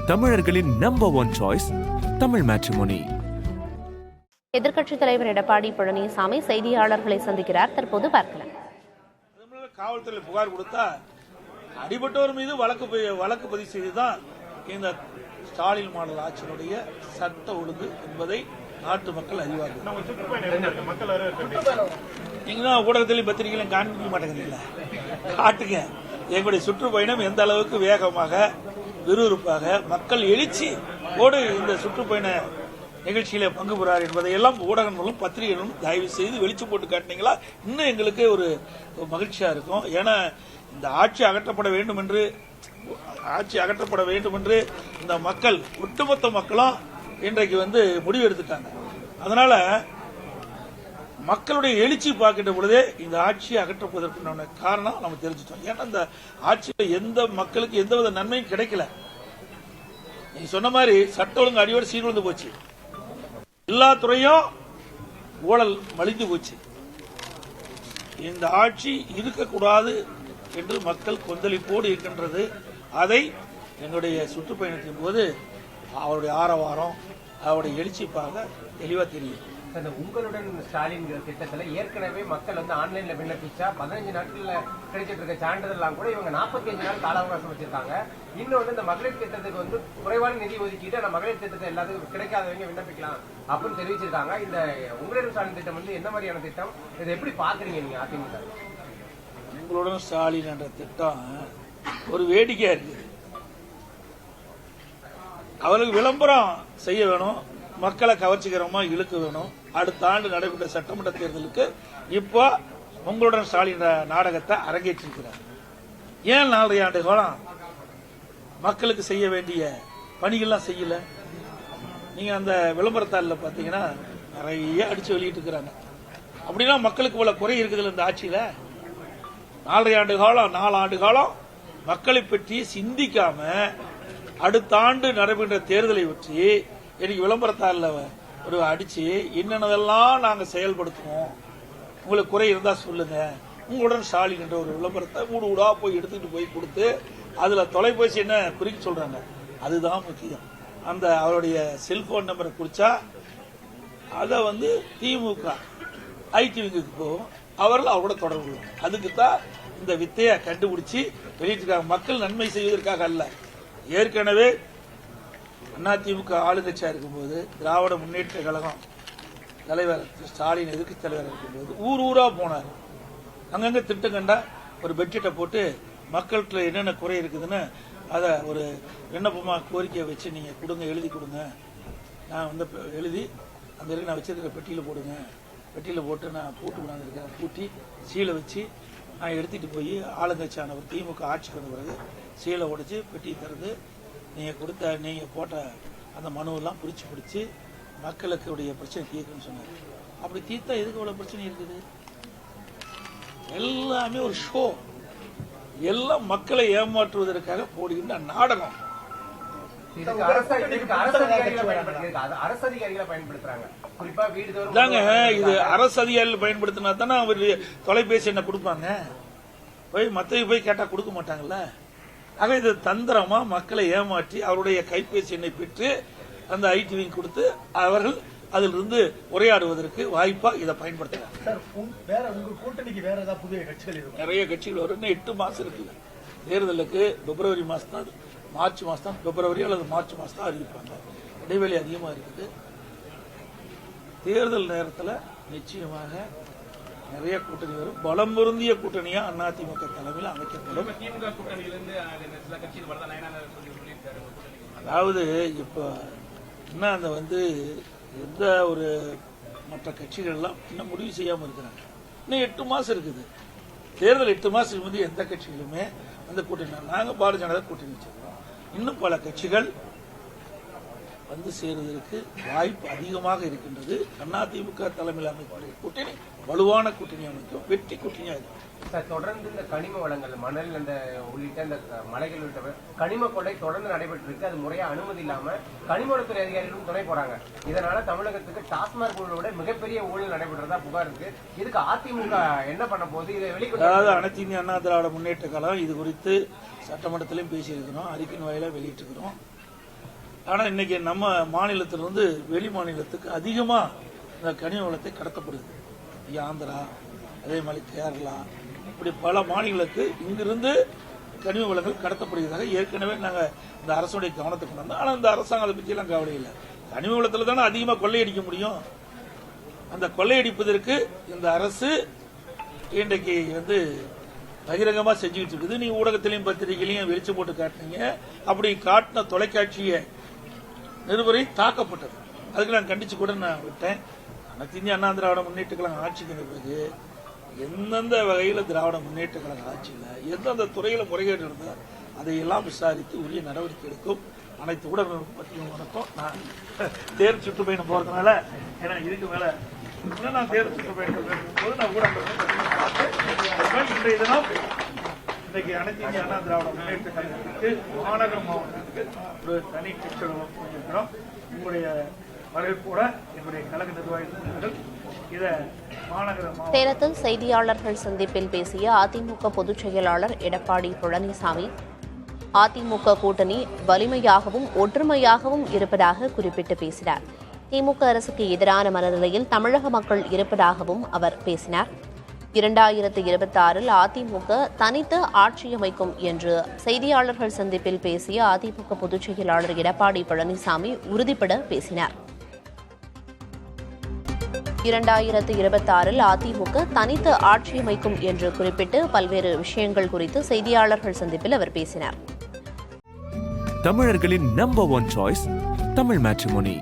தமிழர்களின் number 1 choice Tamil matrimony. எதிர்க்கட்சித் தலைவர் எடப்பாடி பழனிசாமி செய்தியாளர்களை சந்திக்கிறார். தற்போது பார்க்கலாம். காவல்துறை புகார் கொடுத்தா அடிபட்டோர் மீது வழக்கு பதிவு செய்துதான் இந்த ஸ்டாலின் மாடல் ஆட்சியினுடைய சட்ட ஒழுங்கு என்பதை நாட்டு மக்கள் அறிவார்கள். நீங்க ஊடகத்திலையும் பத்திரிகையிலும் காண்பிக்க மாட்டேங்கிறீங்களா? காட்டுங்க. எங்களுடைய சுற்றுப்பயணம் எந்த அளவுக்கு வேகமாக விறுவிறுப்பாக மக்கள் எழுச்சி ஓடு இந்த சுற்றுப்பயண நிகழ்ச்சியில பங்கு பெறார் என்பதையெல்லாம் ஊடகம் மூலம் பத்திரிகைகளும் தயவு செய்து வெளிச்சு போட்டு காட்டினீங்களா இன்னும் எங்களுக்கு ஒரு மகிழ்ச்சியா இருக்கும். ஏன்னா இந்த ஆட்சி அகற்றப்பட வேண்டும் என்று இந்த மக்கள் ஒட்டுமொத்த மக்களும் இன்றைக்கு முடிவு எடுத்துட்டாங்க. அதனால மக்களுடைய எழுச்சி பார்க்கின்ற பொழுதே இந்த ஆட்சியை அகற்றப்படுவதற்கான காரணம் நம்ம தெரிஞ்சுட்டோம். ஏன்னா இந்த ஆட்சியில் எந்த மக்களுக்கு எந்தவித நன்மையும் கிடைக்கல. நீங்க சொன்ன மாதிரி சட்ட ஒழுங்கு அடியோடு சீர்குலைந்து போச்சு. எல்லா துறையும் ஊழல் மலிந்து போச்சு. இந்த ஆட்சி இருக்கக்கூடாது என்று மக்கள் கொந்தளிப்போடு இருக்கின்றது. அதை எங்களுடைய சுற்றுப்பயணத்தின் போது அவருடைய ஆரவாரம் அவருடைய எழுச்சி பார்க்க தெளிவா தெரியும். உங்களுடன் ஸ்டாலின் திட்டத்தில் ஏற்கனவே மக்கள் ஆன்லைன்ல விண்ணப்பிச்சா 15 நாட்கள்ல கிடைச்சிட்டு இருக்க சான்றிதழ் கூட இவங்க 45 நாள் கால அவகாசம் வச்சிருக்காங்க. இன்னும் இந்த மகளிர் திட்டத்துக்கு குறைவான நிதி ஒதுக்கிட்டு அந்த மகளிர் திட்டத்தை எல்லாத்துக்கும் கிடைக்காதவங்க விண்ணப்பிக்கலாம் அப்படின்னு தெரிவிச்சிருக்காங்க. இந்த உங்களுடன் ஸ்டாலின் திட்டம் என்ன மாதிரியான திட்டம்? இதை எப்படி பாக்குறீங்க நீங்க அதிமுக? உங்களுடன் ஸ்டாலின் என்ற திட்டம் ஒரு வேடிக்கையா இருக்கு. அவர்களுக்கு விளம்பரம் செய்ய வேணும், மக்களை கவர்ச்சிகரமா இழுக்க வேணும். அடுத்த ஆண்டு நடைபெற்ற சட்டமன்ற தேர்தலுக்கு இப்போ உங்களுடன் ஸ்டாலின் நாடகத்தை அரங்கேற்றிருக்கிறார். ஏன் 4 ஆண்டு காலம் மக்களுக்கு செய்ய வேண்டிய பணிகள்லாம் செய்யல? நீங்க அந்த விளம்பரத்தாளில் பாத்தீங்கன்னா நிறைய அடிச்சு வெளியிட்டு இருக்கிறாங்க. அப்படின்னா மக்களுக்கு இவ்வளவு குறை இருக்குதுல்ல இந்த ஆட்சியில? 4 ஆண்டு காலம் மக்களை பற்றி சிந்திக்காம அடுத்த ஆண்டு நடைபெற்ற தேர்தலை பற்றி எனக்கு விளம்பரத்தாளில் ஒரு அடிச்சு என்னென்னதெல்லாம் நாங்க செயல்படுத்துவோம், உங்களுக்கு குறை இருந்தா சொல்லுங்க, உங்களுடன் ஸ்டாலின் என்ற ஒரு விளம்பரத்தை ஊடா போய் எடுத்துட்டு போய் கொடுத்து அதுல தொலைபேசி என்ன குறிக்க சொல்றாங்க. அதுதான் முக்கியம். அந்த அவருடைய செல்போன் நம்பரை குறிச்சா அதை திமுக ஐடி விங்குக்கு போகும், அவர்கள் அவரோட தொடர்பு கொள்ளும். அதுக்குத்தான் இந்த வித்தையை கண்டுபிடிச்சு வெளியிட்டிருக்காங்க. மக்கள் நன்மை செய்வதற்காக அல்ல. ஏற்கனவே அதிமுக ஆளுங்கட்சியா இருக்கும்போது திராவிட முன்னேற்ற கழகம் தலைவர் ஸ்டாலின் எதிர்க்கட்சி தலைவர் இருக்கும்போது ஊரா போனார். அங்கங்க திட்டம் கண்டா ஒரு பெட்ஷீட்டை போட்டு மக்கள்கிட்ட என்னென்ன குறை இருக்குதுன்னு அதை ஒரு விண்ணப்பமா கோரிக்கையை வச்சு நீங்க கொடுங்க, எழுதி கொடுங்க, நான் எழுதி அந்த நான் வச்சிருக்கிற பெட்டியில போடுங்க, பெட்டியில போட்டு நான் பூட்டு கொண்டாந்துருக்கேன், பூட்டி சீலை வச்சு நான் எடுத்துட்டு போய் ஆளுங்கட்சியானவர் திமுக ஆட்சிக்கு வந்த பிறகு சீலை உடைச்சு பெட்டியை திறந்து நீங்க போட்ட அந்த மனுவெல்லாம் பிடிச்சு மக்களுக்கு பிரச்சனை தீர்க்குன்னு சொன்னார். அப்படி தீர்த்தா எதுக்கு இவ்வளவு பிரச்சனை இருக்குது? எல்லாமே ஒரு ஷோ, எல்லாம் மக்களை ஏமாற்றுவதற்காக போடுகின்ற நாடகம். இது அரசு அதிகாரிகள் பயன்படுத்தினா தானே அவர் தொலைபேசி என்ன கொடுப்பாங்க? போய் கேட்டா கொடுக்க மாட்டாங்கல்ல. ஆக இது தந்திரமா மக்களை ஏமாற்றி அவருடைய கைபேசி எண்ணை பெற்று அந்த ஐடி விங் கொடுத்து அவர்கள் அதிலிருந்து உரையாடுவதற்கு வாய்ப்பா இதை பயன்படுத்துறாங்க. நிறைய கட்சிகள் வரும். 8 மாசம் இருக்கு தேர்தலுக்கு. பிப்ரவரி மாசம் தான், மார்ச் மாசம் தான், பிப்ரவரி அல்லது மார்ச் மாசம் தான் அறிவிப்பாங்க. இடைவெளி அதிகமா இருக்குது. தேர்தல் நேரத்தில் நிச்சயமாக நிறைய கூட்டணி வரும். பலம் பொருந்திய கூட்டணியா அதிமுக தலைமையில் அமைக்கப்படும். அதாவது இப்ப என்ன அந்த எந்த ஒரு மற்ற கட்சிகள் எல்லாம் இன்னும் முடிவு செய்யாம இருக்கிறாங்க. இன்னும் 8 மாசம் இருக்குது தேர்தல். 8 மாசத்துக்கு முந்தைய எந்த கட்சிகளுமே அந்த கூட்டணி, நாங்க பாரதிய ஜனதா கூட்டணி வச்சிருக்கோம். இன்னும் பல கட்சிகள் சேருவதற்கு வாய்ப்பு அதிகமாக இருக்கின்றது. அதிமுக தலைமையில் அமைக்கக்கூடிய கூட்டணி வலுவான கூட்டணி அமைக்கும், வெற்றி கூட்டணியா இருக்கும். தொடர்ந்து இந்த கனிம வளங்கள், மணல் உள்ளிட்ட இந்த மலைகள் உள்ளிட்ட கனிம கொள்ளை தொடர்ந்து நடைபெற்று இருக்கு. அது முறையா அனுமதி இல்லாம கனிமவளத்துறை அதிகாரிகளும் துணை போறாங்க. இதனால தமிழகத்துக்கு டாஸ்மாக் ஊழலோட மிகப்பெரிய ஊழல் நடைபெற்றதா புகார் இருக்கு. இதுக்கு அதிமுக என்ன பண்ண போது? இதை அதாவது அனைத்து இந்திய அண்ணா திராவிட முன்னேற்ற கழகம் இது குறித்து சட்டமன்றத்திலும் பேசியிருக்கிறோம், அறிக்கையின் வாயிலாக வெளியிட்டிருக்கிறோம். ஆனால் இன்னைக்கு நம்ம மாநிலத்திலிருந்து வெளி மாநிலத்துக்கு அதிகமாக இந்த கனிம வளத்தை கடத்தப்படுது. ஆந்திரா, அதே மாதிரி கேரளா, இப்படி பல மாநிலங்களுக்கு இங்கிருந்து கனிம வளங்கள் கடத்தப்படுகிறதாக ஏற்கனவே நாங்கள் இந்த அரசுடைய கவனத்துக்கு கொண்டு வந்தோம். ஆனால் இந்த அரசாங்கம் அதை பற்றியெல்லாம் கவலை இல்லை. கனிம வளத்தில் தானே அதிகமாக கொள்ளையடிக்க முடியும். அந்த கொள்ளையடிப்பதற்கு இந்த அரசு இன்றைக்கு பகிரங்கமாக செஞ்சுக்கிட்டு இருக்குது. நீங்க ஊடகத்திலையும் பத்திரிகையிலையும் வெளிச்சு போட்டு காட்டினீங்க. அப்படி காட்டின தொலைக்காட்சியை நிருபரை தாக்கப்பட்டது. அதுக்கு நான் கண்டிச்சு கூட நான் விட்டேன். அனைத்து இந்திய அண்ணா திராவிட முன்னேற்ற கழகம் ஆட்சிக்கு பிறகு எந்தெந்த வகையில் திராவிட முன்னேற்ற கழக ஆட்சியில் எந்தெந்த துறையில் முறைகேடு இருந்தால் அதையெல்லாம் விசாரித்து உரிய நடவடிக்கை எடுக்கும். அனைத்து ஊடகங்களுக்கும் பற்றியும் வணக்கம். நான் தேர்வு சுற்றுப்பயணம் போறதுனால ஏன்னா இதுக்கு மேல நான் தேர்வு சுற்றுப்பயணம் போது நான் ஊடகங்கள் இன்றைய தினம் இன்னைக்கு அனைத்து இந்திய அண்ணா திராவிட முன்னேற்ற கழகத்திற்கு மாநகர மாவட்டத்திற்கு ஒரு தனி கட்சிகளும் கொண்டிருக்கிறோம். உங்களுடைய வரவேற்போட எங்களுடைய கழக நிர்வாகிகள் இதை மாநகர சேலத்தில் செய்தியாளர்கள் சந்திப்பில் பேசிய அதிமுக பொதுச் செயலாளர் எடப்பாடி பழனிசாமி அதிமுக கூட்டணி வலிமையாகவும் ஒற்றுமையாகவும் இருப்பதாக குறிப்பிட்டு பேசினார். திமுக அரசுக்கு எதிரான மனநிலையில் தமிழக மக்கள் இருப்பதாகவும் அவர் பேசினார். 2026 அதிமுக தனித்து ஆட்சியமைக்கும் என்று செய்தியாளர்கள் சந்திப்பில் பேசிய அதிமுக பொதுச் செயலாளர் எடப்பாடி பழனிசாமி உறுதிபட பேசினார். 2026 அதிமுக தனித்து ஆட்சியமைக்கும் என்று குறிப்பிட்டு பல்வேறு விஷயங்கள் குறித்து செய்தியாளர்கள் சந்திப்பில் அவர் பேசினார். தமிழர்களின் நம்பர் 1 சாய்ஸ் தமிழ் மேட்ரிமோனி.